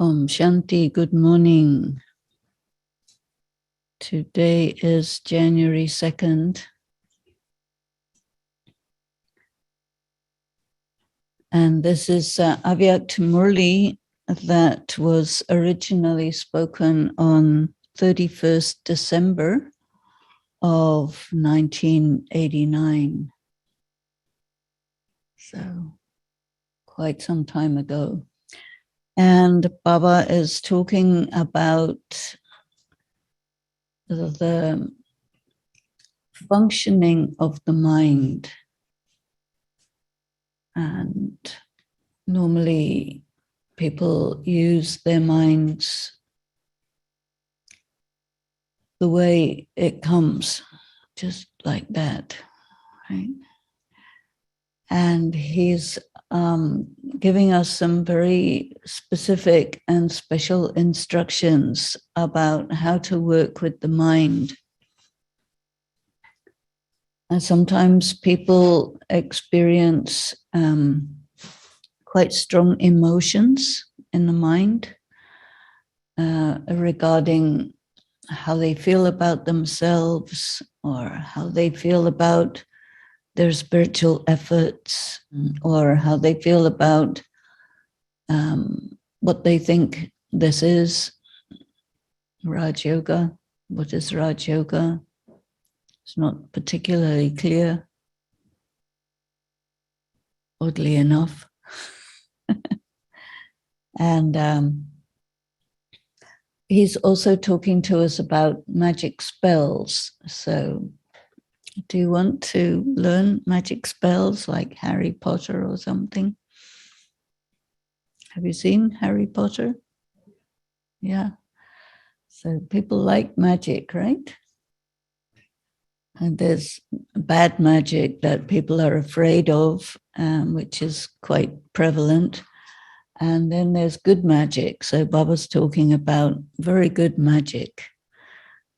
Om Shanti, good morning. Today is January 2nd. And this is Avyakt Murli that was originally spoken on 31st December of 1989. So quite some time ago. And Baba is talking about the functioning of the mind. And normally people use their minds the way it comes, just like that, right? And he's giving us some very specific and special instructions about how to work with the mind. And sometimes people experience quite strong emotions in the mind regarding how they feel about themselves or how they feel about their spiritual efforts, or how they feel about what they think this is, Raj Yoga. What is Raj Yoga? It's not particularly clear, oddly enough. And he's also talking to us about magic spells. So do you want to learn magic spells like Harry Potter or something? Have you seen Harry Potter? Yeah. So people like magic, right? And there's bad magic that people are afraid of, which is quite prevalent. And then there's good magic. So Baba's talking about very good magic.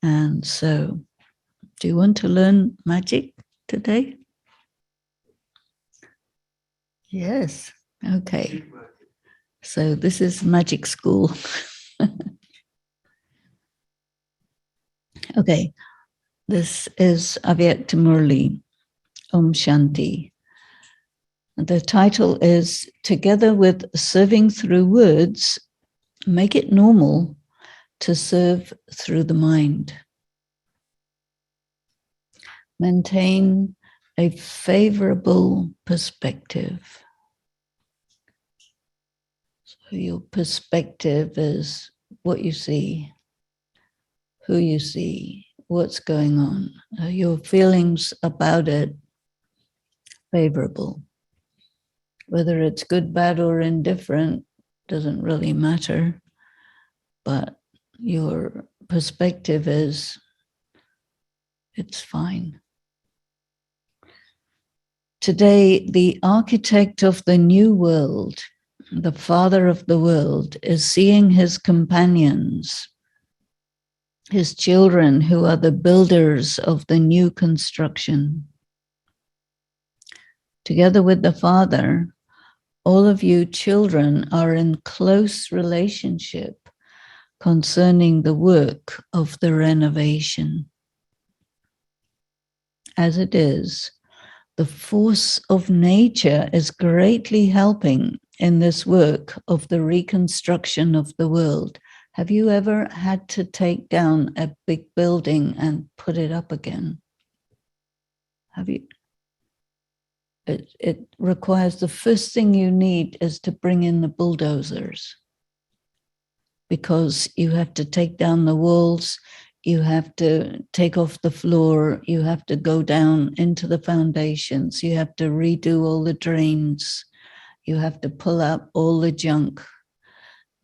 And so, do you want to learn magic today? Yes. Okay. So this is magic school. Okay. This is Avyakt Murli, Om Shanti. The title is Together with Serving Through Words, Make It Normal to Serve Through the Mind. Maintain a favorable perspective. So your perspective is what you see, who you see, what's going on. Your feelings about it favorable. Whether it's good, bad, or indifferent doesn't really matter, but your perspective is it's fine. Today, the architect of the new world, the father of the world, is seeing his companions, his children who are the builders of the new construction. Together with the father, all of you children are in close relationship concerning the work of the renovation. As it is, the force of nature is greatly helping in this work of the reconstruction of the world. Have you ever had to take down a big building and put it up again? Have you? It requires, the first thing you need is to bring in the bulldozers, because you have to take down the walls, you have to take off the floor, you have to go down into the foundations, you have to redo all the drains, you have to pull up all the junk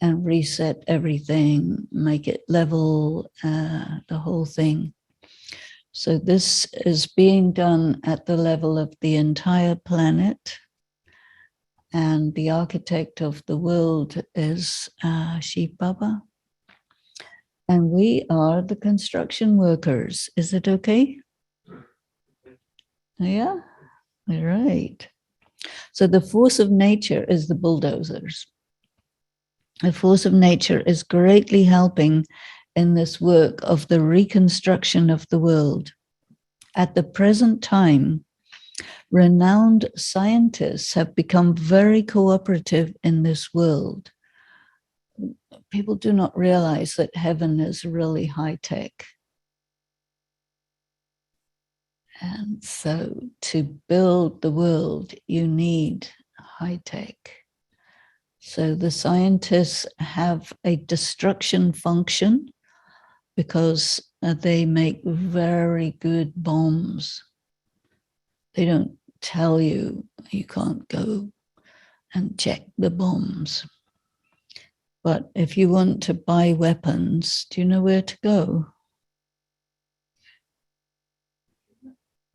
and reset everything, make it level, the whole thing. So this is being done at the level of the entire planet. And the architect of the world is Shiv Baba. And we are the construction workers. Is it okay? Yeah, right. So the force of nature is the bulldozers. The force of nature is greatly helping in this work of the reconstruction of the world. At the present time, renowned scientists have become very cooperative in this world. People do not realize that heaven is really high tech. And so to build the world, you need high tech. So the scientists have a destruction function because they make very good bombs. They don't tell you you can't go and check the bombs. But if you want to buy weapons, do you know where to go?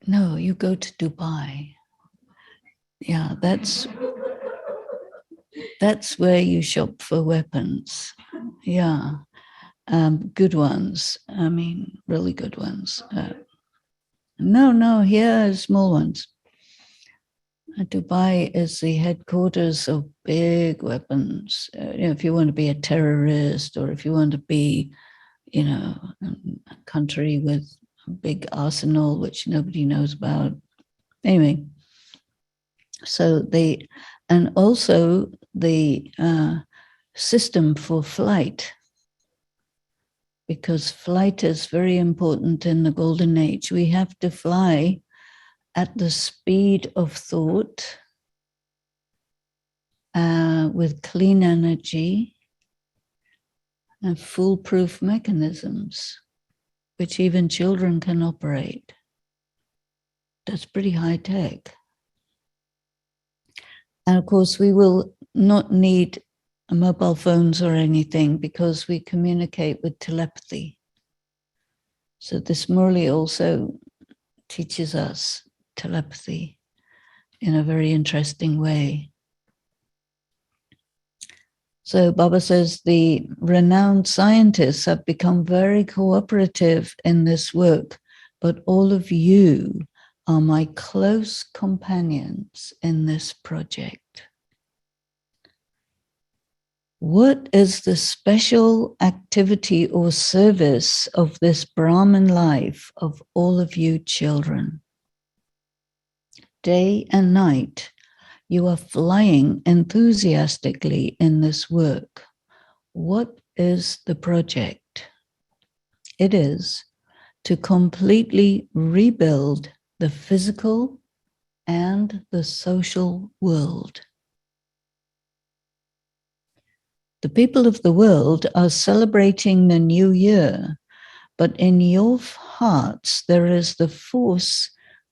No, you go to Dubai. Yeah, that's where you shop for weapons. Yeah, good ones. I mean, really good ones. No, here are small ones. Dubai is the headquarters of big weapons. If you want to be a terrorist, or if you want to be, a country with a big arsenal, which nobody knows about. Anyway, so and also the system for flight, because flight is very important in the golden age. We have to fly at the speed of thought, with clean energy and foolproof mechanisms, which even children can operate. That's pretty high tech. And of course, we will not need mobile phones or anything because we communicate with telepathy. So this Murli also teaches us telepathy in a very interesting way. So Baba says the renowned scientists have become very cooperative in this work, but all of you are my close companions in this project. What is the special activity or service of this Brahman life of all of you children? Day and night, you are flying enthusiastically in this work. What is the project? It is to completely rebuild the physical and the social world. The people of the world are celebrating the new year, but in your hearts there is the force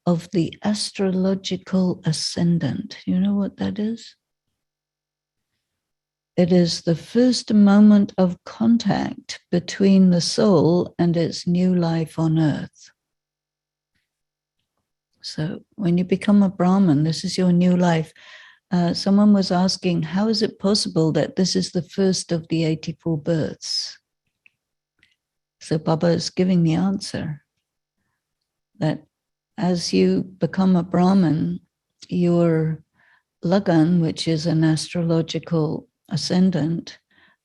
of the astrological ascendant. You know what that is? It is the first moment of contact between the soul and its new life on earth. So when you become a Brahmin, this is your new life. Someone was asking, how is it possible that this is the first of the 84 births? So Baba is giving the answer that as you become a Brahmin, your Lagan, which is an astrological ascendant,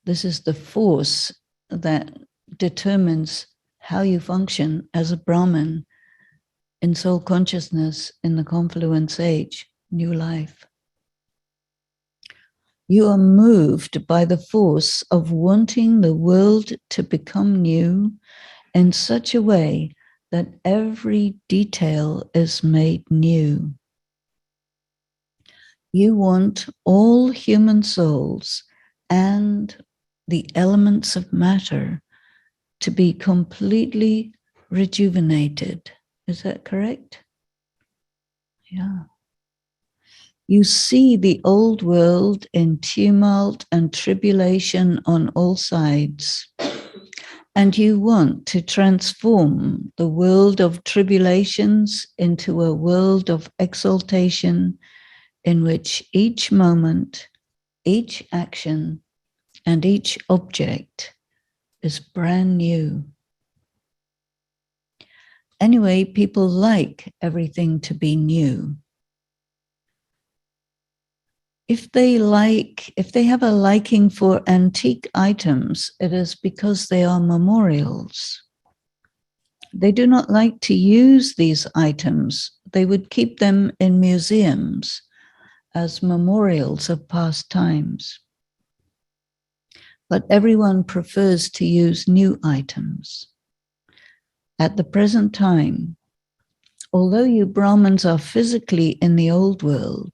this is the force that determines how you function as a Brahmin in soul consciousness in the confluence age, new life. You are moved by the force of wanting the world to become new in such a way that every detail is made new. You want all human souls and the elements of matter to be completely rejuvenated. Is that correct? Yeah. You see the old world in tumult and tribulation on all sides, and you want to transform the world of tribulations into a world of exaltation in which each moment, each action, and each object is brand new. Anyway, people like everything to be new. If they have a liking for antique items, it is because they are memorials. They do not like to use these items. They would keep them in museums as memorials of past times. But everyone prefers to use new items. At the present time, although you Brahmins are physically in the old world,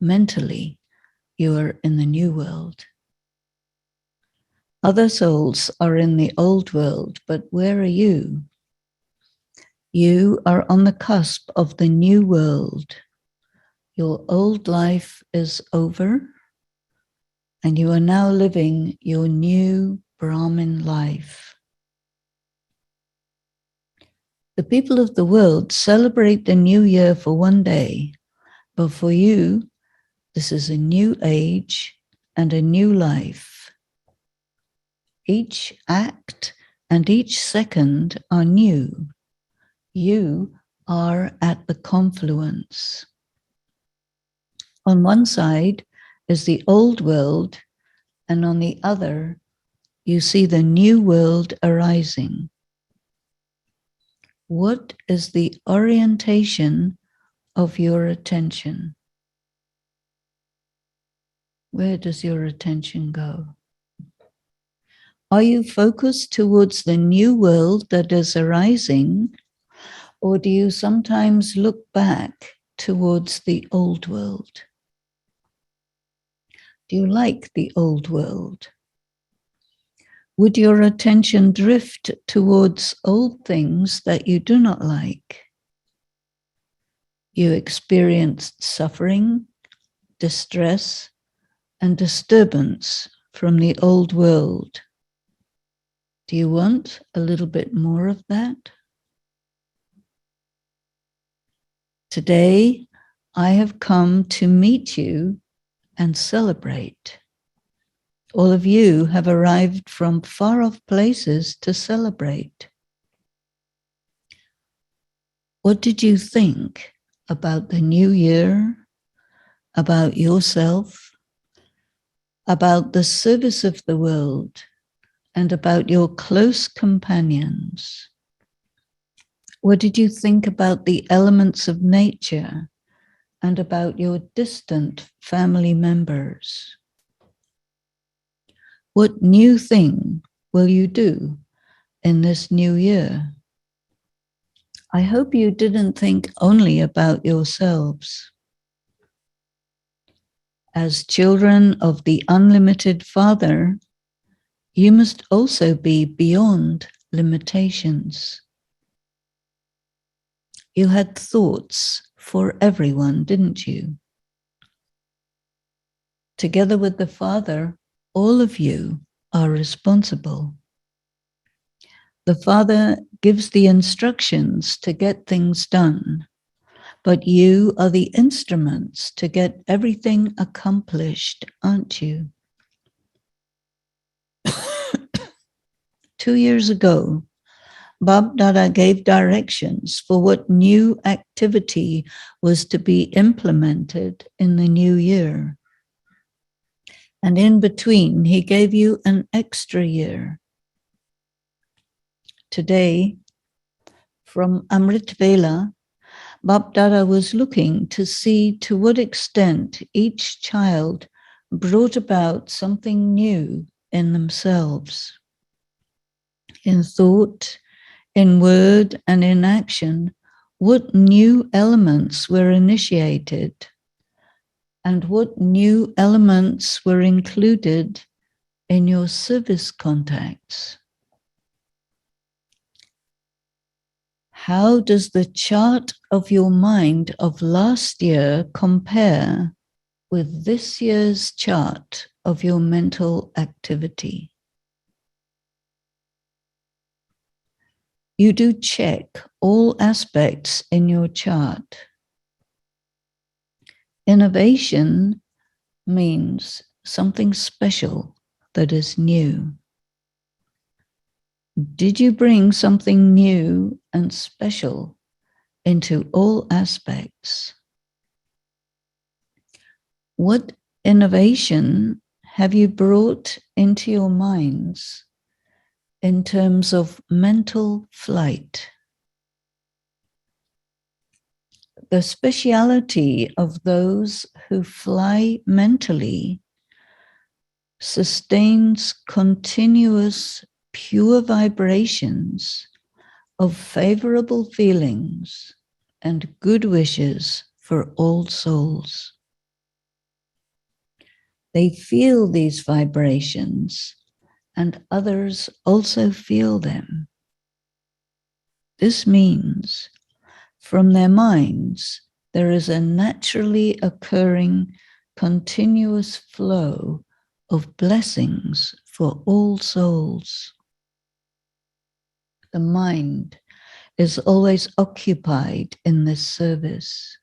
mentally, you are in the new world. Other souls are in the old world, but where are you? You are on the cusp of the new world. Your old life is over, and you are now living your new Brahmin life. The people of the world celebrate the new year for one day, but for you, this is a new age and a new life. Each act and each second are new. You are at the confluence. On one side is the old world, and on the other, you see the new world arising. What is the orientation of your attention? Where does your attention go? Are you focused towards the new world that is arising, or do you sometimes look back towards the old world? Do you like the old world? Would your attention drift towards old things that you do not like? You experienced suffering, distress, and disturbance from the old world. Do you want a little bit more of that? Today, I have come to meet you and celebrate. All of you have arrived from far-off places to celebrate. What did you think about the new year, about yourself, about the service of the world, and about your close companions? What did you think about the elements of nature and about your distant family members? What new thing will you do in this new year? I hope you didn't think only about yourselves. As children of the unlimited Father, you must also be beyond limitations. You had thoughts for everyone, didn't you? Together with the Father, all of you are responsible. The Father gives the instructions to get things done, but you are the instruments to get everything accomplished, aren't you? 2 years ago, Bab Dada gave directions for what new activity was to be implemented in the new year. And in between, he gave you an extra year. Today, from Amrit Vela, Bab Dada was looking to see to what extent each child brought about something new in themselves. In thought, in word, and in action, what new elements were initiated and what new elements were included in your service contacts. How does the chart of your mind of last year compare with this year's chart of your mental activity? You do check all aspects in your chart. Innovation means something special that is new. Did you bring something new and special into all aspects? What innovation have you brought into your minds in terms of mental flight? The speciality of those who fly mentally sustains continuous pure vibrations of favorable feelings and good wishes for all souls. They feel these vibrations, and others also feel them. This means from their minds, there is a naturally occurring continuous flow of blessings for all souls. The mind is always occupied in this service.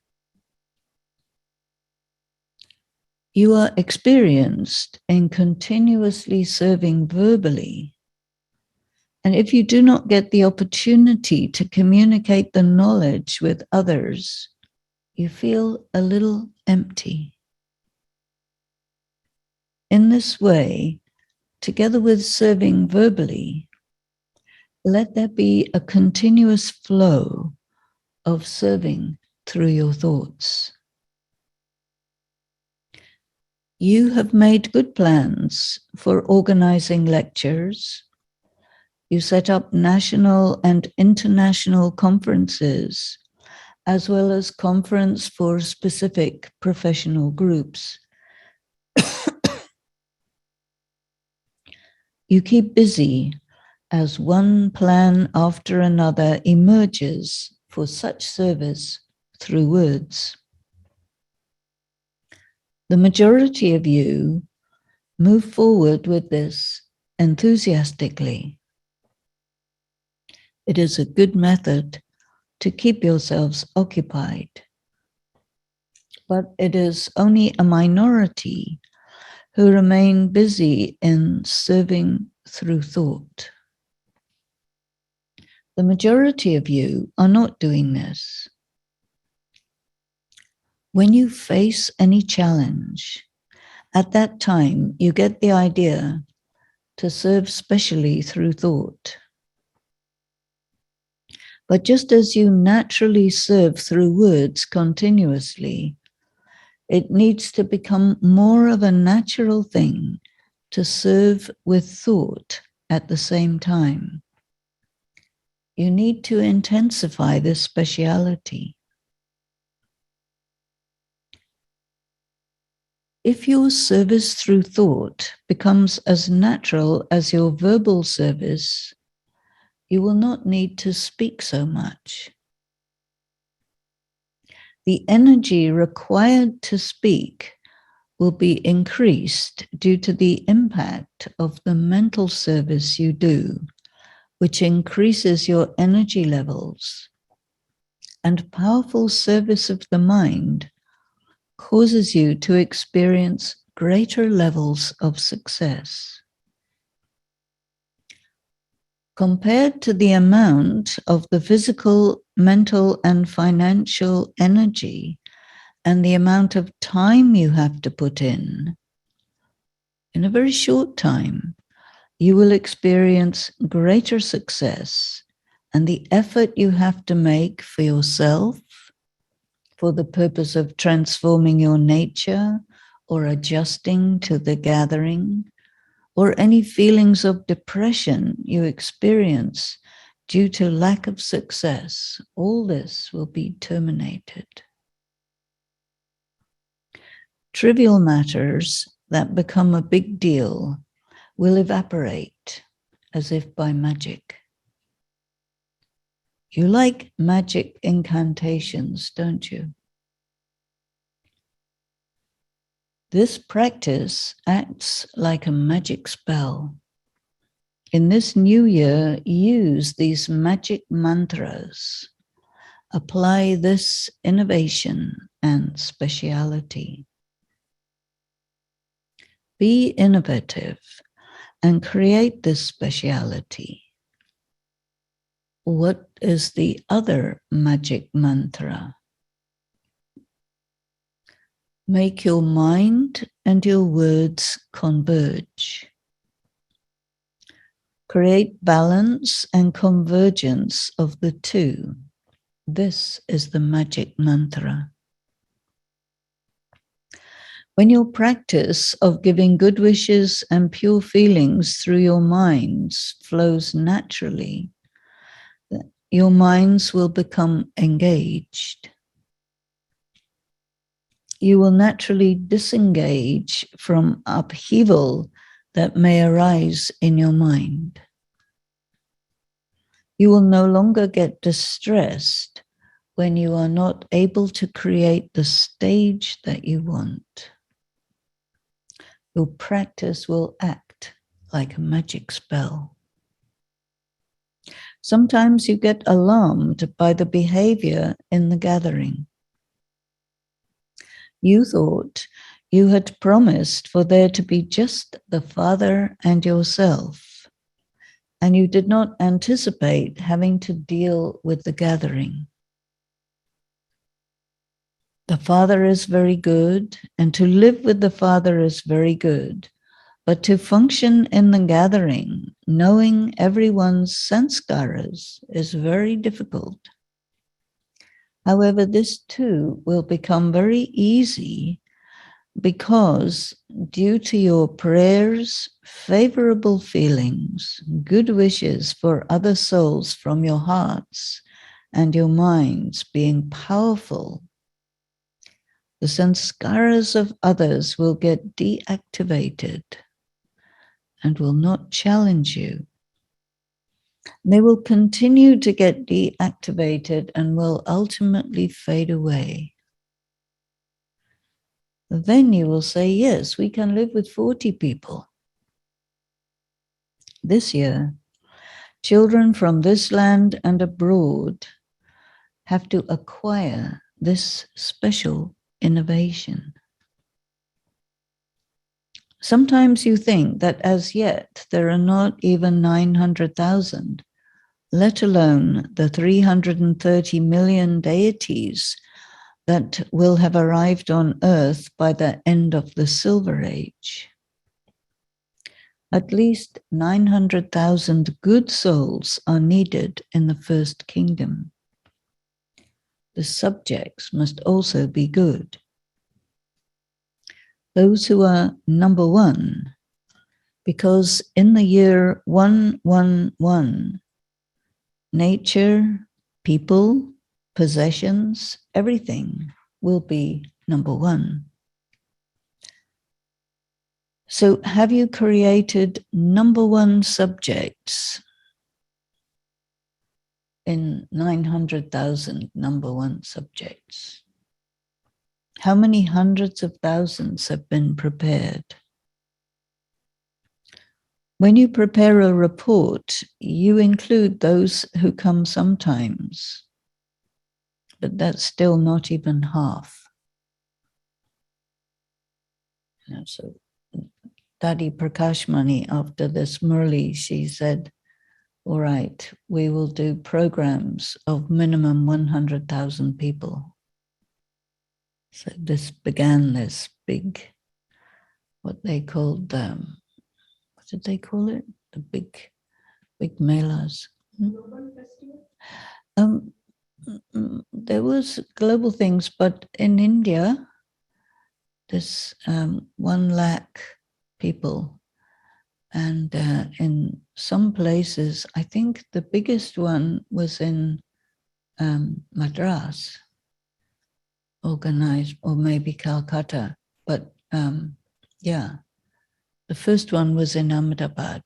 You are experienced in continuously serving verbally. And if you do not get the opportunity to communicate the knowledge with others, you feel a little empty. In this way, together with serving verbally, let there be a continuous flow of serving through your thoughts. You have made good plans for organizing lectures. You set up national and international conferences, as well as conference for specific professional groups. You keep busy as one plan after another emerges for such service through words. The majority of you move forward with this enthusiastically. It is a good method to keep yourselves occupied, but it is only a minority who remain busy in serving through thought. The majority of you are not doing this. When you face any challenge, at that time you get the idea to serve specially through thought. But just as you naturally serve through words continuously, it needs to become more of a natural thing to serve with thought at the same time. You need to intensify this speciality. If your service through thought becomes as natural as your verbal service, you will not need to speak so much. The energy required to speak will be increased due to the impact of the mental service you do, which increases your energy levels. And powerful service of the mind causes you to experience greater levels of success. Compared to the amount of the physical, mental, and financial energy and the amount of time you have to put in a very short time, you will experience greater success, and the effort you have to make for yourself, for the purpose of transforming your nature or adjusting to the gathering, or any feelings of depression you experience due to lack of success, all this will be terminated. Trivial matters that become a big deal will evaporate as if by magic. You like magic incantations, don't you? This practice acts like a magic spell. In this new year, use these magic mantras. Apply this innovation and speciality. Be innovative and create this speciality. What is the other magic mantra? Make your mind and your words converge. Create balance and convergence of the two. This is the magic mantra. When your practice of giving good wishes and pure feelings through your minds flows naturally, your minds will become engaged. You will naturally disengage from upheaval that may arise in your mind. You will no longer get distressed when you are not able to create the stage that you want. Your practice will act like a magic spell. Sometimes you get alarmed by the behavior in the gathering. You thought you had promised for there to be just the Father and yourself, and you did not anticipate having to deal with the gathering. The Father is very good, and to live with the Father is very good, but to function in the gathering, knowing everyone's sanskaras, is very difficult. However, this too will become very easy because due to your prayers, favorable feelings, good wishes for other souls from your hearts and your minds being powerful, the sanskaras of others will get deactivated and will not challenge you. They will continue to get deactivated and will ultimately fade away. Then you will say, yes, we can live with 40 people. This year, children from this land and abroad have to acquire this special innovation. Sometimes you think that as yet there are not even 900,000, let alone the 330 million deities that will have arrived on earth by the end of the Silver Age. At least 900,000 good souls are needed in the first kingdom. The subjects must also be good. Those who are number one, because in the year 111, nature, people, possessions, everything will be number one. So have you created number one subjects in 900,000 number one subjects? How many hundreds of thousands have been prepared? When you prepare a report, you include those who come sometimes, but that's still not even half. So Dadi Prakashmani, after this Murli, she said, all right, we will do programs of minimum 100,000 people. So this began this big, what they called, what did they call it? The big melas. Global festival? There was global things, but in India, there's 1 lakh people. And in some places, I think the biggest one was in Madras, organized, or maybe Calcutta. But yeah, the first one was in Ahmedabad,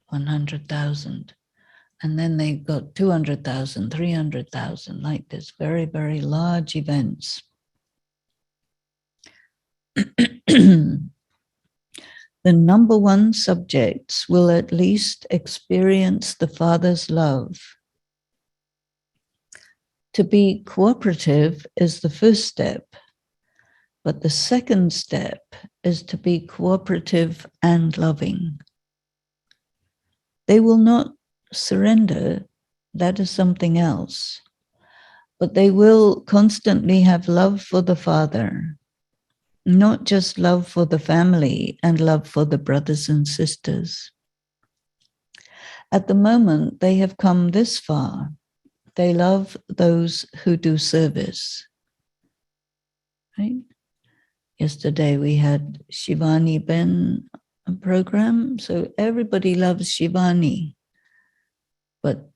100,000. And then they got 200,000, 300,000, like this, very, very large events. The number one subjects will at least experience the Father's love. To be cooperative is the first step, but the second step is to be cooperative and loving. They will not surrender, that is something else, but they will constantly have love for the Father. not just love for the family and love for the brothers and sisters. At the moment, they have come this far. They love those who do service. Right? Yesterday we had Shivani Ben program, so everybody loves Shivani, but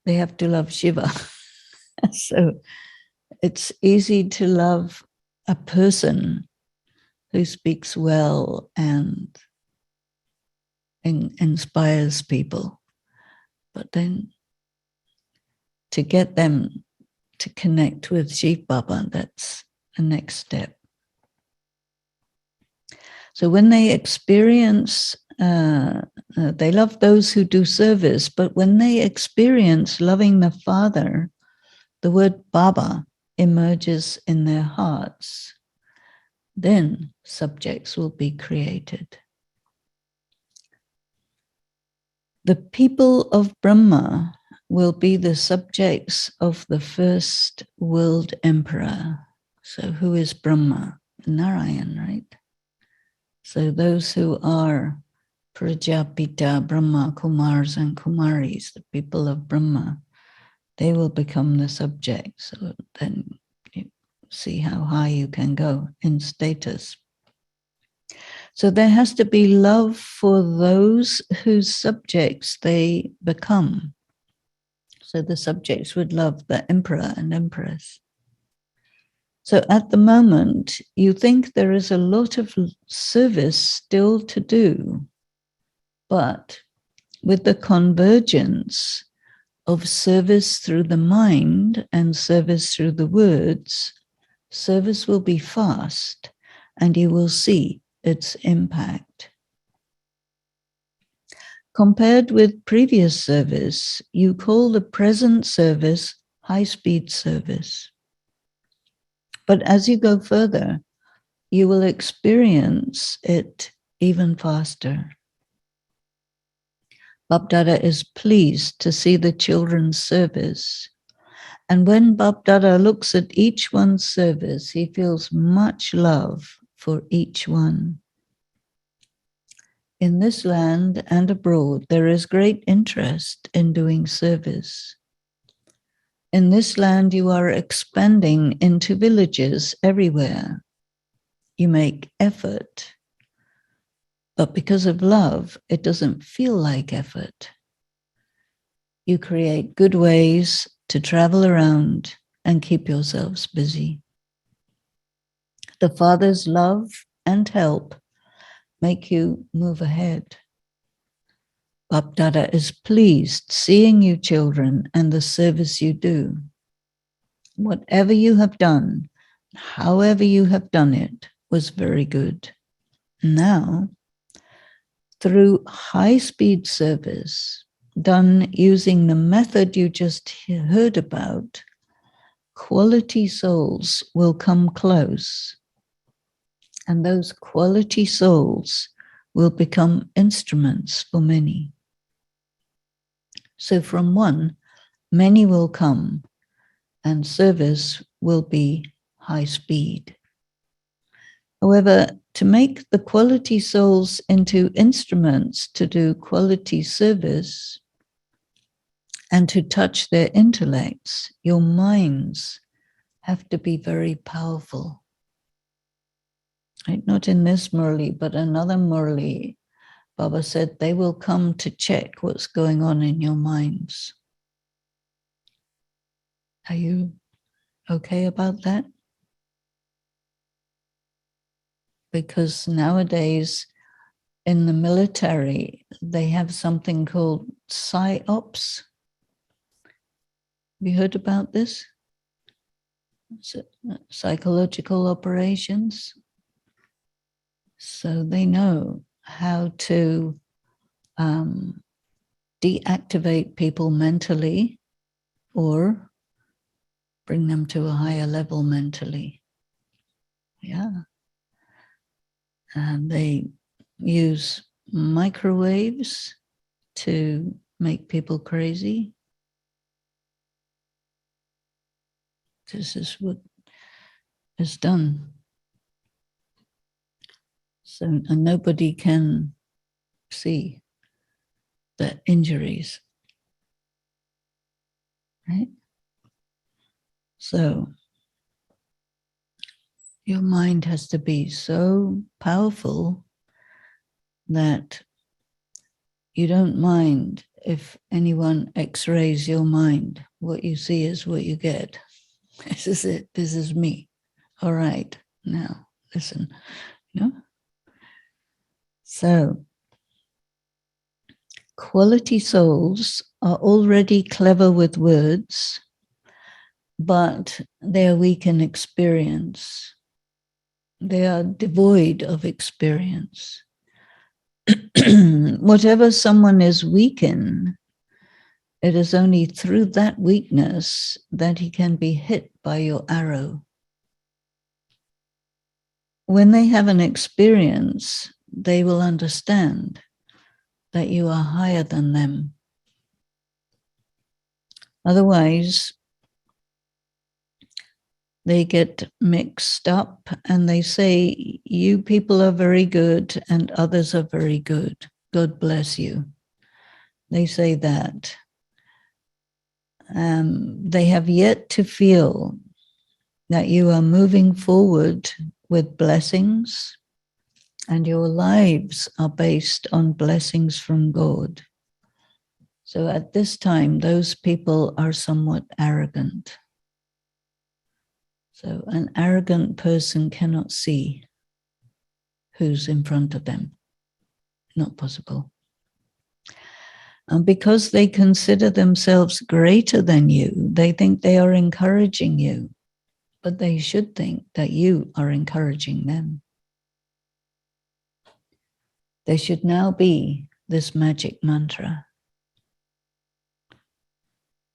they have to love Shiva. So it's easy to love a person who speaks well and inspires people, but then to get them to connect with Shiv Baba, that's the next step. So when they experience, they love those who do service, but when they experience loving the Father, the word Baba emerges in their hearts. Then subjects will be created. The people of Brahma will be the subjects of the first world emperor. So who is Brahma? Narayan, right? So those who are Prajapita, Brahma, Kumaris and Kumaris, the people of Brahma, they will become the subject. So then you see how high you can go in status. So there has to be love for those whose subjects they become. So the subjects would love the emperor and empress. So at the moment, you think there is a lot of service still to do, but with the convergence of service through the mind and service through the words, service will be fast and you will see its impact. Compared with previous service, you call the present service high-speed service. But as you go further, you will experience it even faster. Bapdada is pleased to see the children's service. And when Bapdada looks at each one's service, he feels much love for each one. In this land and abroad, there is great interest in doing service. In this land, you are expanding into villages everywhere. You make effort, but because of love, it doesn't feel like effort. You create good ways to travel around and keep yourselves busy. The Father's love and help make you move ahead. Bapdada is pleased seeing you children and the service you do. Whatever you have done, however you have done it, was very good. Now, through high-speed service, done using the method you just heard about, quality souls will come close. And those quality souls will become instruments for many. So from one, many will come, and service will be high speed. However, to make the quality souls into instruments to do quality service and to touch their intellects, your minds have to be very powerful. Right? Not in this Murli, but another Murli, Baba said they will come to check what's going on in your minds. Are you okay about that? Because nowadays in the military, they have something called psyops. Have you heard about this? Psychological operations. So they know how to deactivate people mentally or bring them to a higher level mentally. Yeah. And they use microwaves to make people crazy. This is what is done. So and nobody can see the injuries, right? So your mind has to be so powerful that you don't mind if anyone x-rays your mind. What you see is what you get. This is it. This is me. All right. Now, listen. You know? So, quality souls are already clever with words, but they are weak in experience. They are devoid of experience. Whatever someone is weak in, it is only through that weakness that he can be hit by your arrow. When they have an experience, they will understand that you are higher than them. Otherwise, they get mixed up and they say, you people are very good and others are very good. God bless you. They say that. They have yet to feel that you are moving forward with blessings and your lives are based on blessings from God. So at this time, those people are somewhat arrogant. So an arrogant person cannot see who's in front of them. Not possible. And because they consider themselves greater than you, they think they are encouraging you, but they should think that you are encouraging them. There should now be this magic mantra.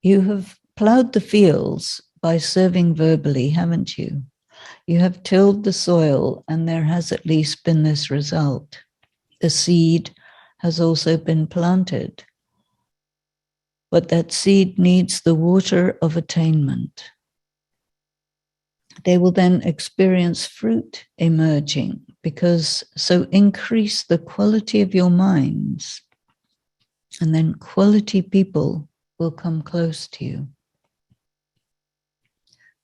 You have plowed the fields by serving verbally, haven't you? You have tilled the soil and there has at least been this result. The seed has also been planted. But that seed needs the water of attainment. They will then experience fruit emerging because so increase the quality of your minds and then quality people will come close to you.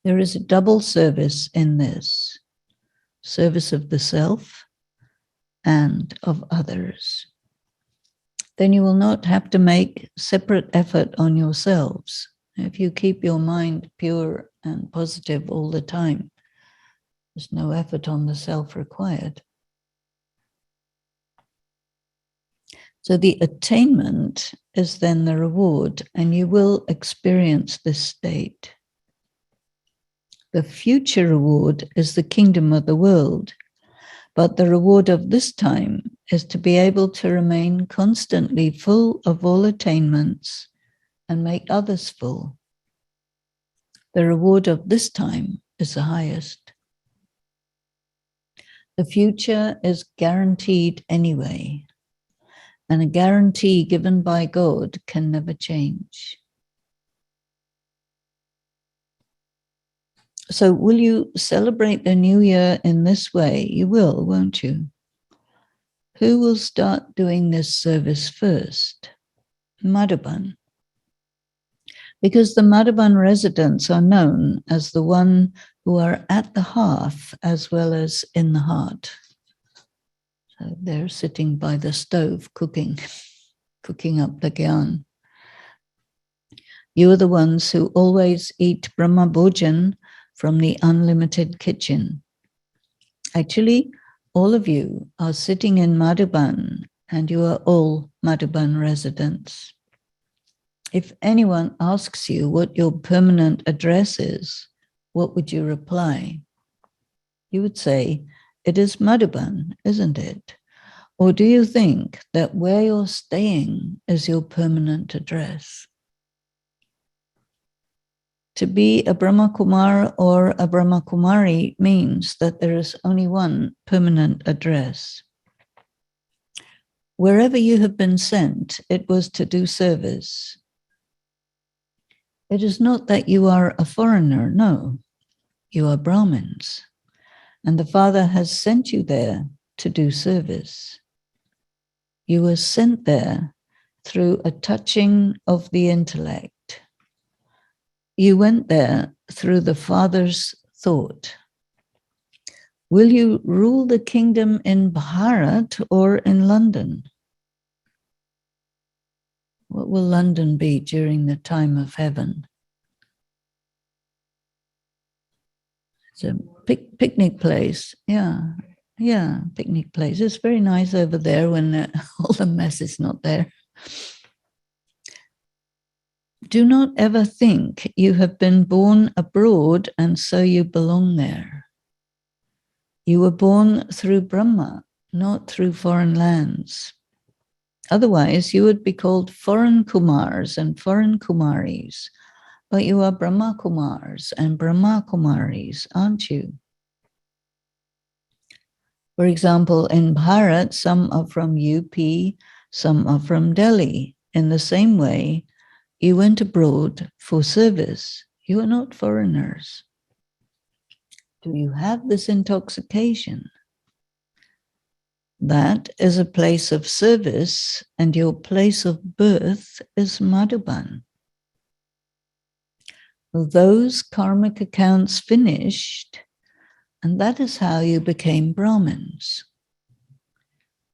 There is a double service in this, service of the self and of others. Then you will not have to make separate effort on yourselves. If you keep your mind pure and positive all the time, there's no effort on the self required. So the attainment is then the reward, and you will experience this state. The future reward is the kingdom of the world, but the reward of this time is to be able to remain constantly full of all attainments and make others full. The reward of this time is the highest. The future is guaranteed anyway, and a guarantee given by God can never change. So will you celebrate the new year in this way? You will, won't you? Who will start doing this service first? Madhuban. Because the Madhuban residents are known as the one who are at the hearth as well as in the heart. So they're sitting by the stove cooking up the gyan. You are the ones who always eat Brahma Bhojan from the unlimited kitchen. Actually, all of you are sitting in Madhuban and you are all Madhuban residents. If anyone asks you what your permanent address is, what would you reply? You would say, it is Madhuban, isn't it? Or do you think that where you're staying is your permanent address? To be a Brahma Kumar or a Brahma Kumari means that there is only one permanent address. Wherever you have been sent, it was to do service. It is not that you are a foreigner, no. You are Brahmins. And the Father has sent you there to do service. You were sent there through a touching of the intellect. You went there through the Father's thought. Will you rule the kingdom in Bharat or in London? What will London be during the time of heaven? It's a picnic place. Yeah, picnic place. It's very nice over there when all the mess is not there. Do not ever think you have been born abroad and so you belong there. You were born through Brahma, not through foreign lands. Otherwise, you would be called foreign Kumars and foreign Kumaris. But you are Brahma Kumars and Brahma Kumaris, aren't you? For example, in Bharat, some are from UP, some are from Delhi. In the same way, you went abroad for service. You are not foreigners. Do you have this intoxication? That is a place of service, and your place of birth is Madhuban. Those karmic accounts finished, and that is how you became Brahmins.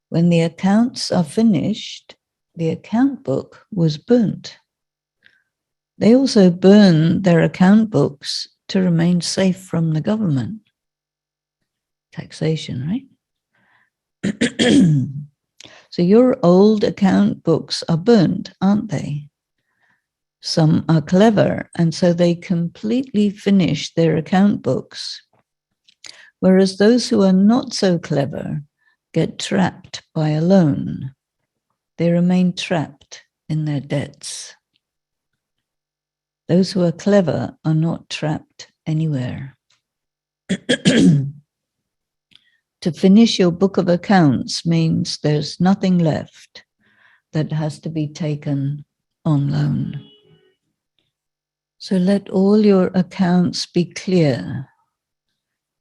When the accounts are finished, the account book was burnt. They also burn their account books to remain safe from the government. Taxation, right? So your old account books are burnt, aren't they? Some are clever, and so they completely finish their account books. Whereas those who are not so clever get trapped by a loan. They remain trapped in their debts. Those who are clever are not trapped anywhere. To finish your book of accounts means there's nothing left that has to be taken on loan. So let all your accounts be clear.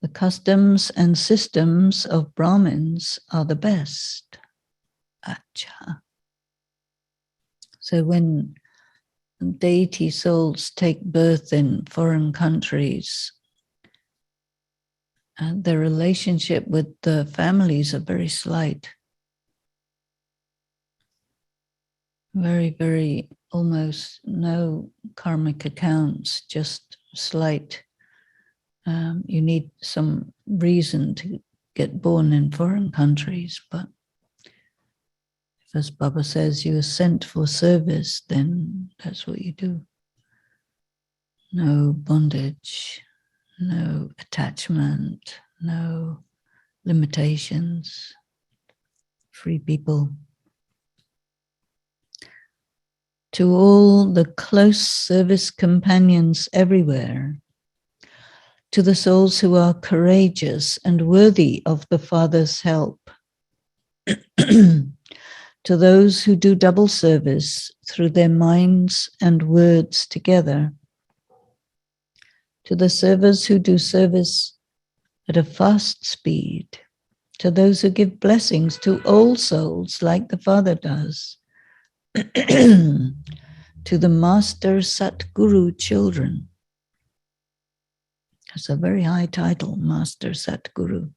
The customs and systems of Brahmins are the best. Acha. So when deity souls take birth in foreign countries, and their relationship with the families are very slight. Very, very, almost no karmic accounts, just slight. You need some reason to get born in foreign countries, but if, as Baba says, you are sent for service, then that's what you do. No bondage. No attachment, no limitations, free people. To all the close service companions everywhere, to the souls who are courageous and worthy of the Father's help, to those who do double service through their minds and words together, to the servers who do service at a fast speed, to those who give blessings to all souls like the Father does, to the Master Satguru children. That's a very high title, Master Satguru.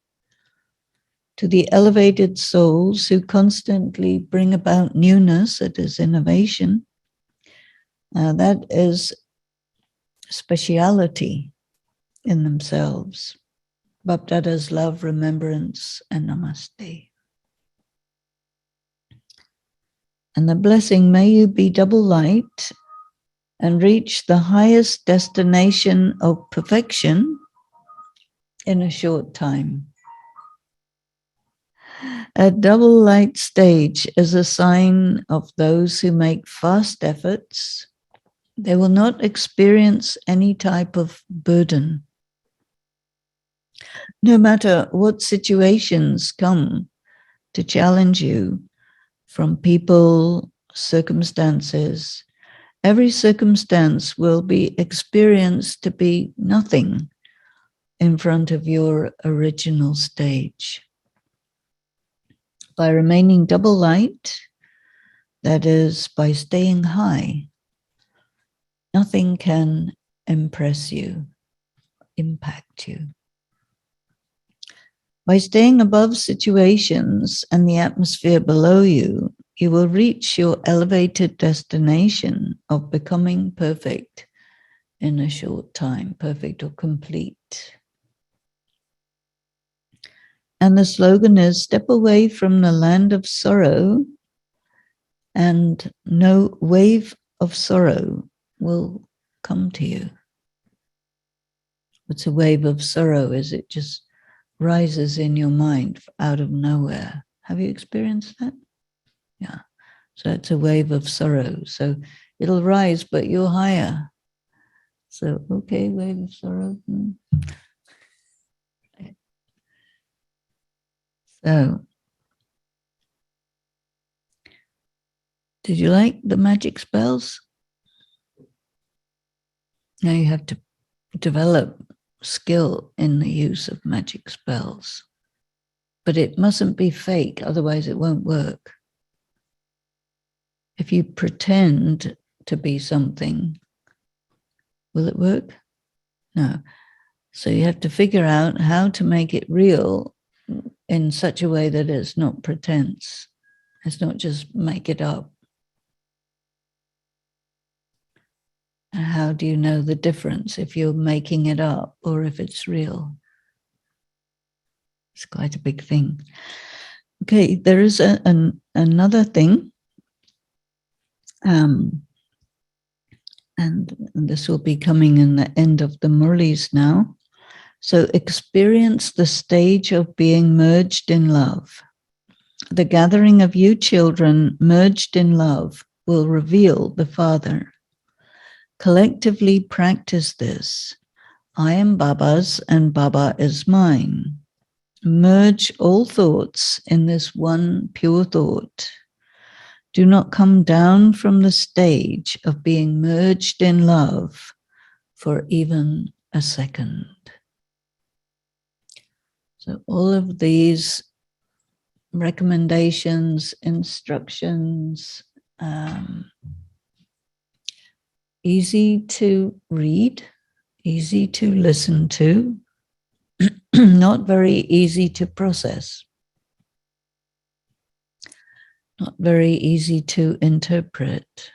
To the elevated souls who constantly bring about newness, that is innovation, that is speciality in themselves. Bapdada's love, remembrance, and namaste. And the blessing, may you be double light and reach the highest destination of perfection in a short time. A double light stage is a sign of those who make fast efforts. They will not experience any type of burden. No matter what situations come to challenge you from people, circumstances, every circumstance will be experienced to be nothing in front of your original stage. by remaining double light, that is, by staying high, nothing can impress you, impact you. By staying above situations and the atmosphere below you, you will reach your elevated destination of becoming perfect in a short time, perfect or complete. And the slogan is, step away from the land of sorrow and no wave of sorrow will come to you. What's a wave of sorrow? Is it just rises in your mind out of nowhere? Have you experienced that? Yeah. So it's a wave of sorrow. So it'll rise, but you're higher. So, okay, wave of sorrow. So, did you like the magic spells? Now you have to develop skill in the use of magic spells. But it mustn't be fake, otherwise it won't work. If you pretend to be something, will it work? No. So you have to figure out how to make it real in such a way that it's not pretense. It's not just make it up. How do you know the difference if you're making it up or if it's real? It's quite a big thing. Okay, there is another thing, and this will be coming in the end of the Murlis now. So experience the stage of being merged in love. The gathering of you children merged in love will reveal the Father. Collectively practice this. I am Baba's and Baba is mine. Merge all thoughts in this one pure thought. Do not come down from the stage of being merged in love for even a second. So all of these recommendations, instructions, easy to read, easy to listen to, not very easy to process, not very easy to interpret.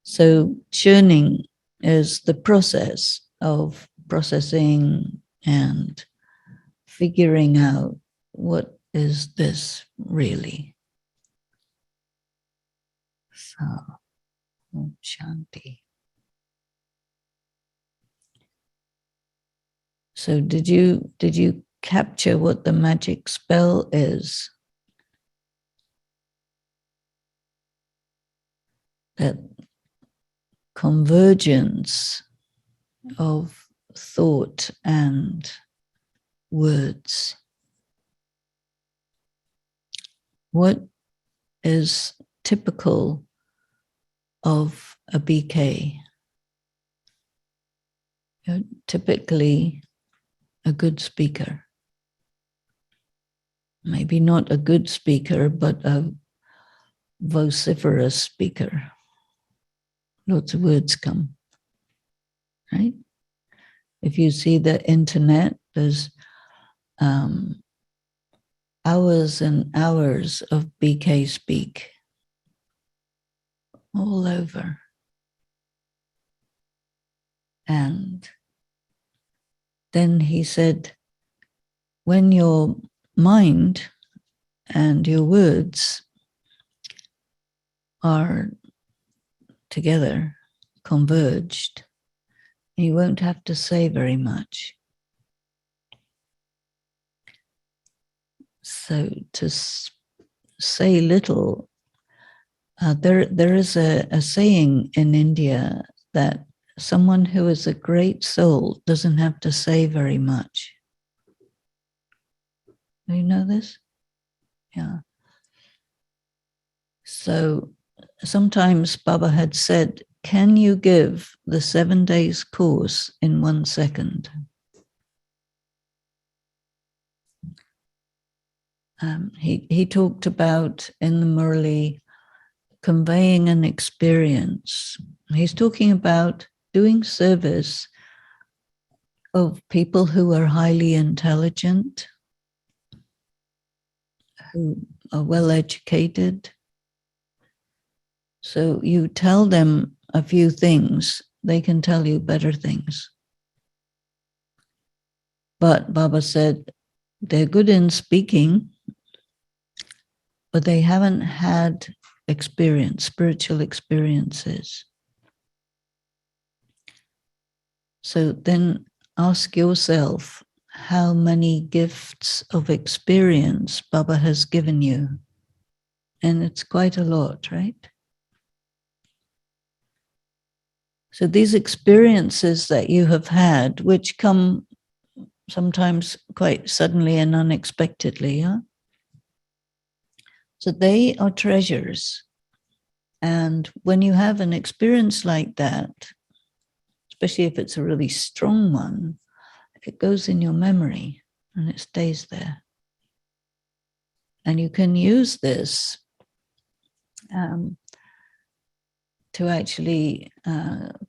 So churning is the process of processing and figuring out what is this really. So, Om Shanti. So did you capture what the magic spell is? That convergence of thought and words. What is typical of a BK? You're typically a good speaker. Maybe not a good speaker, but a vociferous speaker. Lots of words come, right? If you see the internet, there's hours and hours of BK speak all over. And then he said, when your mind and your words are together, converged, you won't have to say very much. So to say little, there is a saying in India that someone who is a great soul doesn't have to say very much. Do you know this? Yeah. So sometimes Baba had said, can you give the 7 days course in 1 second? He talked about in the Murli conveying an experience. He's talking about doing service of people who are highly intelligent, who are well educated. So you tell them a few things, they can tell you better things. But Baba said they're good in speaking, but they haven't had experience, spiritual experiences. So then ask yourself how many gifts of experience Baba has given you. And it's quite a lot, right? So these experiences that you have had, which come sometimes quite suddenly and unexpectedly, yeah? So they are treasures. And when you have an experience like that, especially if it's a really strong one, it goes in your memory and it stays there. And you can use this to actually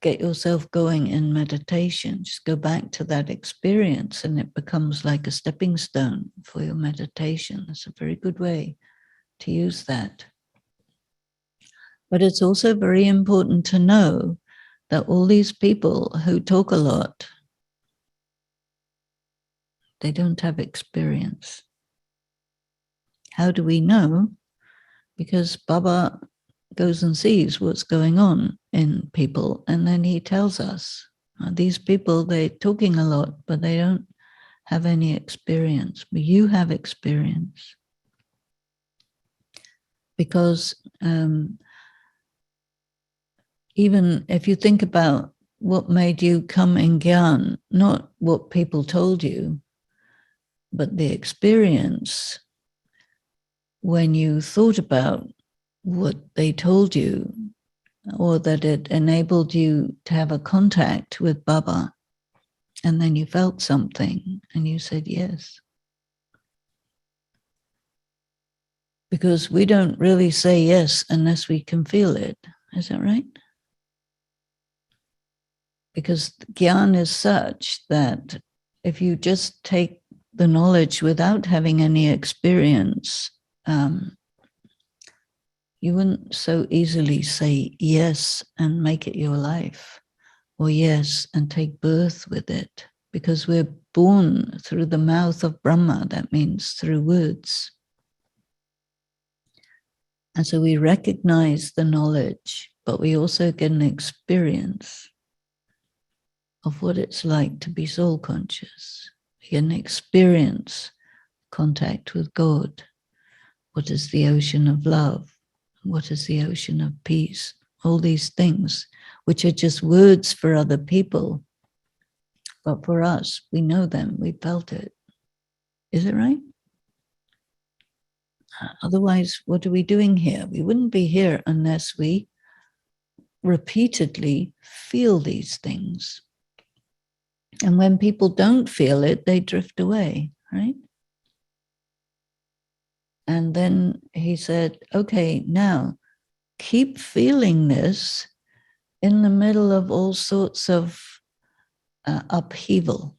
get yourself going in meditation. Just go back to that experience and it becomes like a stepping stone for your meditation. It's a very good way to use that. But it's also very important to know that all these people who talk a lot, they don't have experience. How do we know? Because Baba goes and sees what's going on in people, and then he tells us, these people, they're talking a lot, but they don't have any experience. But you have experience. Because even if you think about what made you come in Gyan, not what people told you, but the experience when you thought about what they told you, or that it enabled you to have a contact with Baba, and then you felt something and you said yes. Because we don't really say yes unless we can feel it. Is that right? Because Gyan is such that if you just take the knowledge without having any experience, you wouldn't so easily say yes and make it your life, or yes and take birth with it, because we're born through the mouth of Brahma. That means through words. And so we recognize the knowledge, but we also get an experience of what it's like to be soul conscious. We get an experience, contact with God. What is the ocean of love? What is the ocean of peace? All these things, which are just words for other people. But for us, we know them, we felt it. Is it right? Otherwise, what are we doing here? We wouldn't be here unless we repeatedly feel these things. And when people don't feel it, they drift away, right? And then he said, okay, now keep feeling this in the middle of all sorts of upheaval.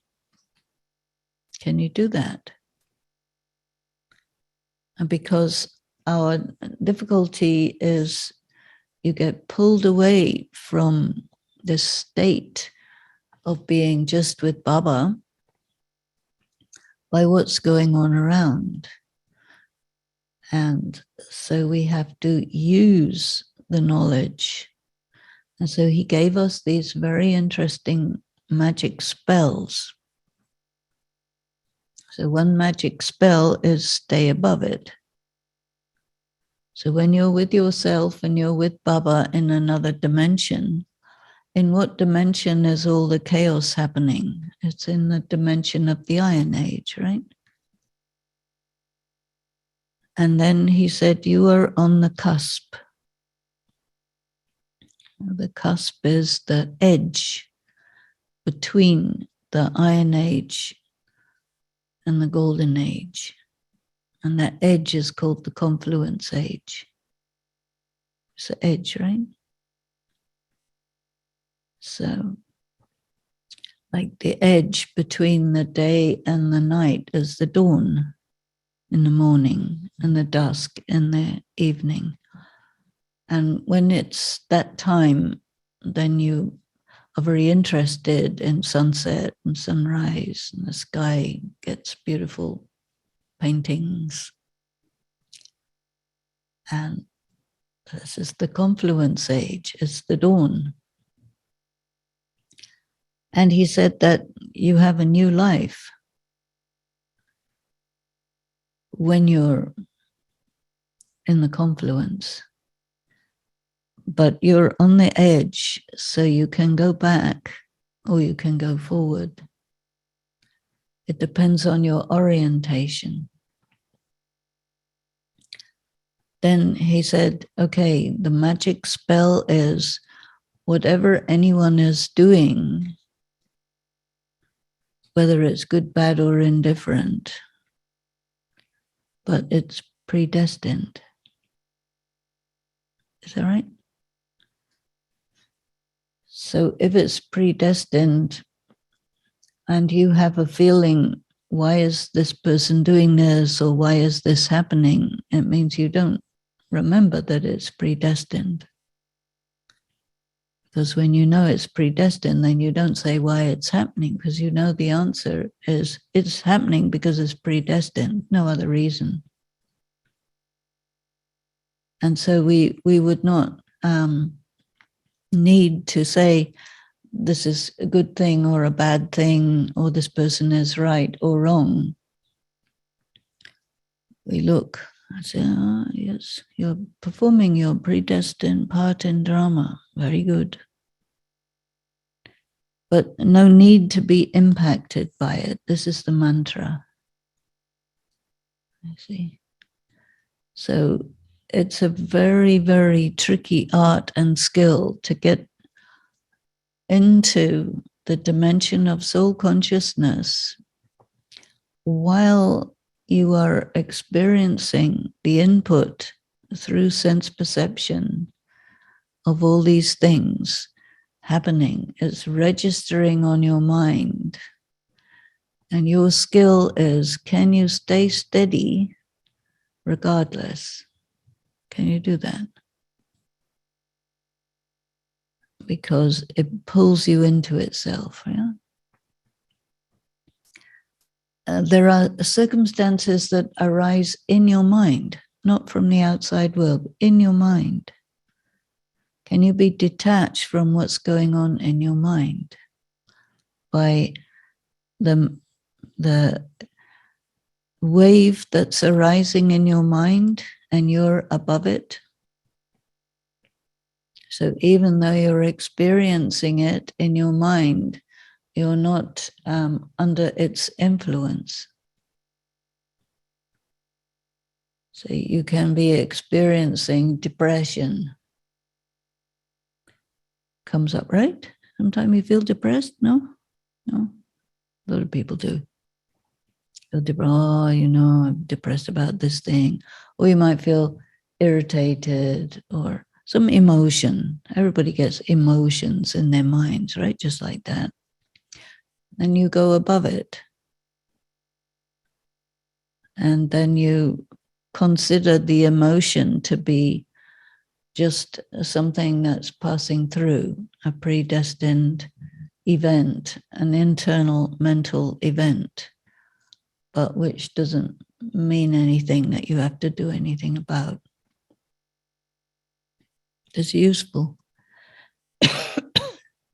Can you do that? And because our difficulty is you get pulled away from this state of being just with Baba by what's going on around. And so we have to use the knowledge. And so he gave us these very interesting magic spells. So one magic spell is stay above it. So when you're with yourself and you're with Baba in another dimension, in what dimension is all the chaos happening? It's in the dimension of the Iron Age, right? And then he said, you are on the cusp. The cusp is the edge between the Iron Age and the Golden Age. And that edge is called the confluence age. It's the edge, right? So, like the edge between the day and the night is the dawn in the morning and the dusk in the evening. And when it's that time, then you are very interested in sunset and sunrise, and the sky gets beautiful paintings. And this is the confluence age, it's the dawn. And he said that you have a new life when you're in the confluence. But you're on the edge, so you can go back or you can go forward. It depends on your orientation. Then he said, okay, the magic spell is whatever anyone is doing, whether it's good, bad, or indifferent, but it's predestined. Is that right? So if it's predestined and you have a feeling, why is this person doing this or why is this happening? It means you don't remember that it's predestined. Because when you know it's predestined, then you don't say why it's happening, because you know the answer is it's happening because it's predestined, no other reason. And so we would not need to say this is a good thing or a bad thing, or this person is right or wrong. We look and say, yes, you're performing your predestined part in drama. Very good. But no need to be impacted by it. This is the mantra. I see. So it's a very, very tricky art and skill to get into the dimension of soul consciousness while you are experiencing the input through sense perception of all these things happening. It's registering on your mind. And your skill is, can you stay steady regardless? Can you do that? Because it pulls you into itself. Yeah? There are circumstances that arise in your mind, not from the outside world, in your mind. Can you be detached from what's going on in your mind by the wave that's arising in your mind and you're above it? So even though you're experiencing it in your mind, you're not under its influence. So you can be experiencing depression. Comes up, right? Sometimes you feel depressed, no? No? A lot of people do. Oh, I'm depressed about this thing. Or you might feel irritated or some emotion. Everybody gets emotions in their minds, right? Just like that. And you go above it. And then you consider the emotion to be just something that's passing through, a predestined event, an internal mental event, but which doesn't mean anything that you have to do anything about. It's useful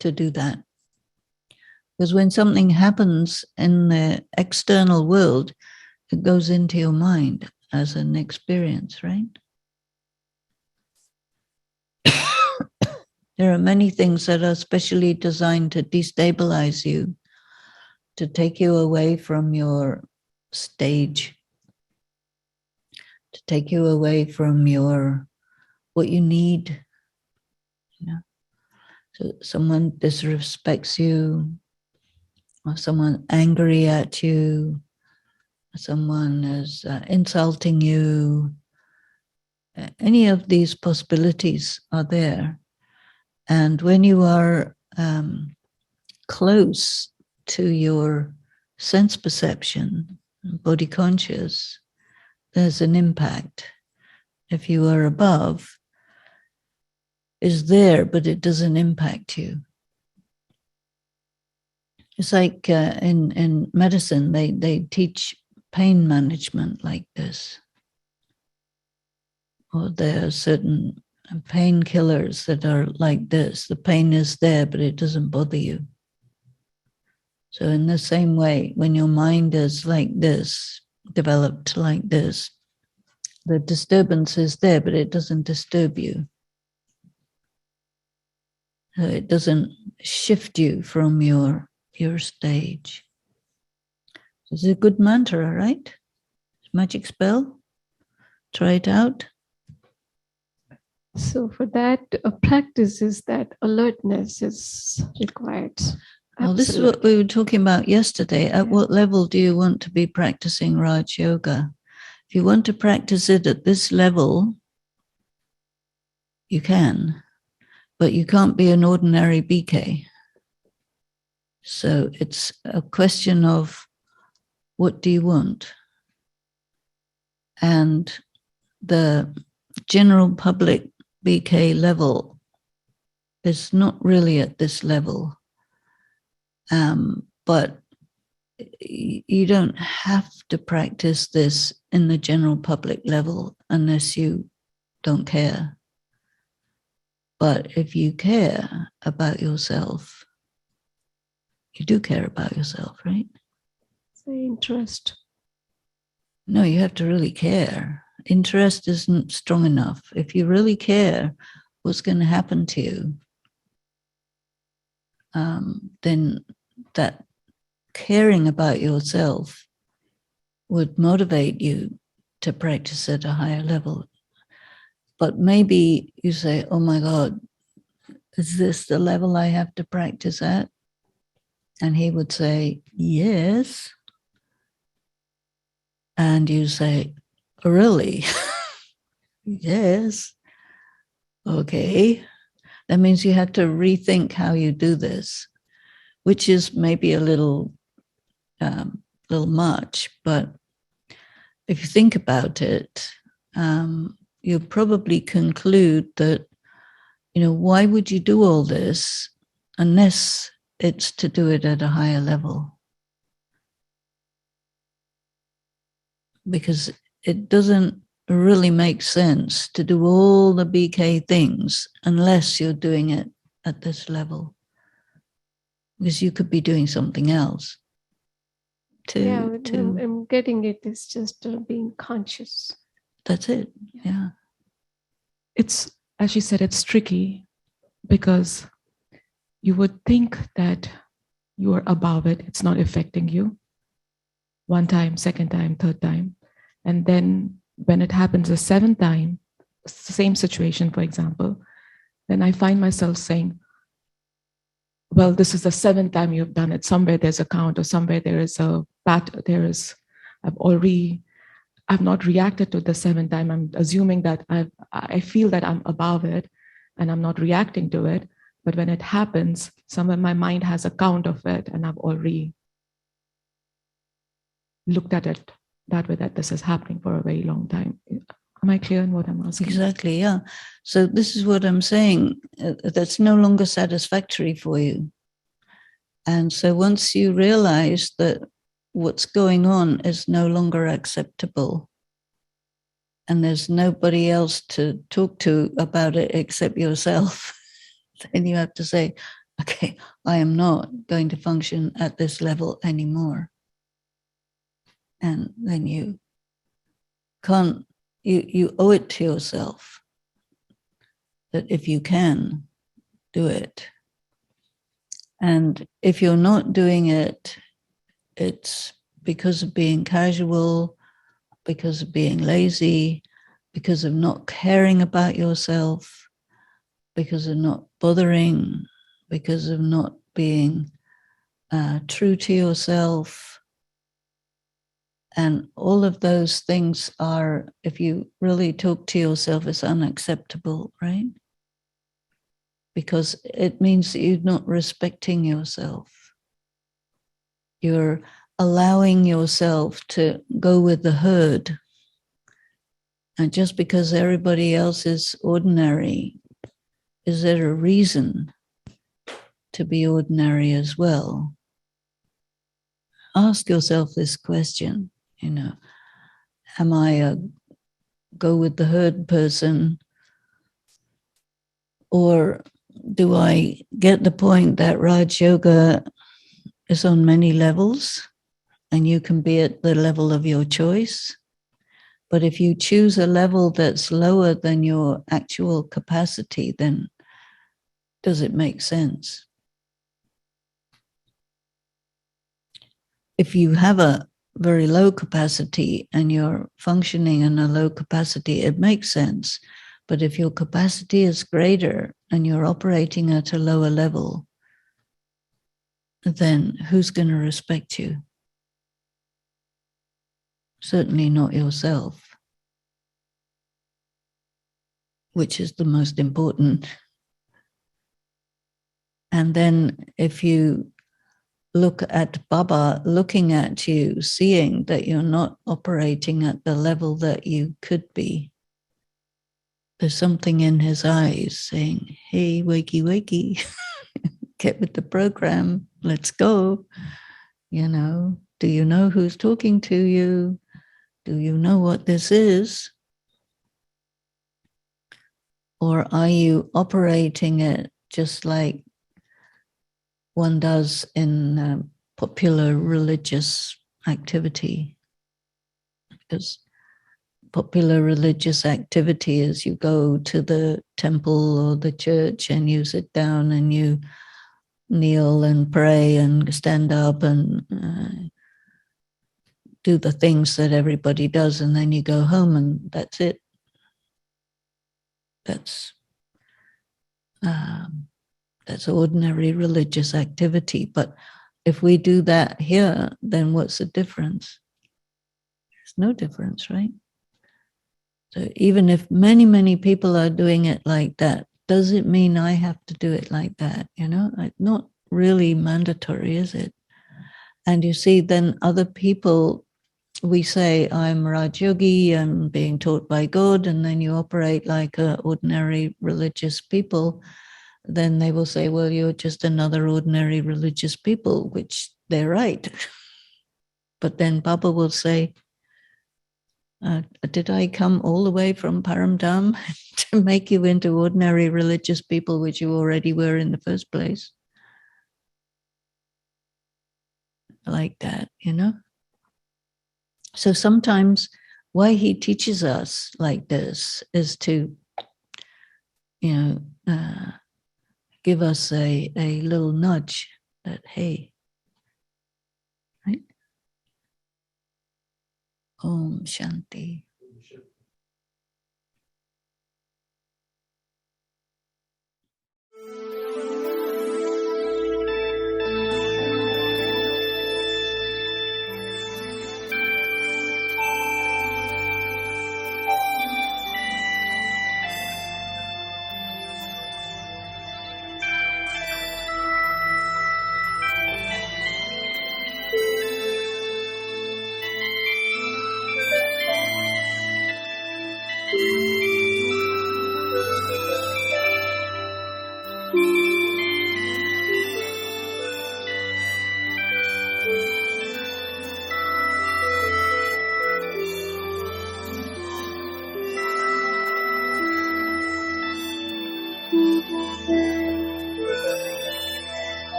to do that. Because when something happens in the external world, it goes into your mind as an experience, right? There are many things that are specially designed to destabilize you, to take you away from your stage, to take you away from your what you need. So someone disrespects you, or someone angry at you, someone is insulting you, any of these possibilities are there. And when you are close to your sense perception, body conscious, there's an impact. If you are above, is there, but it doesn't impact you. It's like in medicine, they teach pain management like this. Or there are certain painkillers that are like this. The pain is there, but it doesn't bother you. So in the same way, when your mind is like this, developed like this, the disturbance is there, but it doesn't disturb you. So it doesn't shift you from your stage. It's a good mantra, right? Magic spell. Try it out. So for that practice is that alertness is required. Well, this is what we were talking about yesterday. At what level do you want to be practicing Raj Yoga? If you want to practice it at this level, you can, but you can't be an ordinary BK. So it's a question of what do you want? And the general public BK level is not really at this level. But you don't have to practice this in the general public level unless you don't care. But if you care about yourself, you do care about yourself, right? Say interest. No, you have to really care. Interest isn't strong enough. If you really care what's going to happen to you, then that caring about yourself would motivate you to practice at a higher level. But maybe you say, oh my God, is this the level I have to practice at? And he would say, yes. And you say, really? Yes. Okay. That means you have to rethink how you do this, which is maybe a little much, but if you think about it, you'll probably conclude that, why would you do all this unless it's to do it at a higher level? Because it doesn't really make sense to do all the BK things unless you're doing it at this level. Because you could be doing something else. I'm getting it. It's just being conscious. That's it. Yeah. It's, as she said, it's tricky because you would think that you are above it. It's not affecting you. One time, second time, third time. And then when it happens a seventh time, same situation, for example, then I find myself saying, well, this is the seventh time you've done it. Somewhere there's a count, or somewhere there is a I've not reacted to the seventh time. I'm assuming that I feel that I'm above it and I'm not reacting to it. But when it happens, somewhere my mind has a count of it and I've already looked at it that way, that this is happening for a very long time. Am I clear in what I'm asking? Exactly, yeah. So this is what I'm saying, that's no longer satisfactory for you. And so once you realize that what's going on is no longer acceptable and there's nobody else to talk to about it except yourself, then you have to say, okay, I am not going to function at this level anymore. And then you can't, you owe it to yourself that if you can, do it. And if you're not doing it, it's because of being casual, because of being lazy, because of not caring about yourself, because of not bothering, because of not being true to yourself. And all of those things are, if you really talk to yourself, it's unacceptable, right? Because it means that you're not respecting yourself. You're allowing yourself to go with the herd. And just because everybody else is ordinary, is there a reason to be ordinary as well? Ask yourself this question, am I a go with the herd person, or do I get the point that Raj Yoga is on many levels and you can be at the level of your choice? But if you choose a level that's lower than your actual capacity, then does it make sense? If you have a very low capacity and you're functioning in a low capacity, it makes sense. But if your capacity is greater and you're operating at a lower level, then who's going to respect you? Certainly not yourself, which is the most important. And then if you look at Baba looking at you, seeing that you're not operating at the level that you could be, there's something in his eyes saying, hey, wakey, wakey, get with the program, let's go. Do you know who's talking to you? Do you know what this is? Or are you operating it just like one does in popular religious activity? Because popular religious activity is you go to the temple or the church and you sit down and you kneel and pray and stand up and do the things that everybody does, and then you go home and that's it. That's ordinary religious activity. But if we do that here, then what's the difference? There's no difference, right? So even if many, many people are doing it like that, does it mean I have to do it like that? Not really mandatory, is it? And you see, then other people, we say, I'm Raj Yogi, I'm being taught by God, and then you operate like ordinary religious people, then they will say, well, you're just another ordinary religious people, which they're right. But then Baba will say, did I come all the way from Paramdam to make you into ordinary religious people, which you already were in the first place? Like that, So sometimes why he teaches us like this is to, give us a little nudge that, hey, right? Om Shanti. Thank you.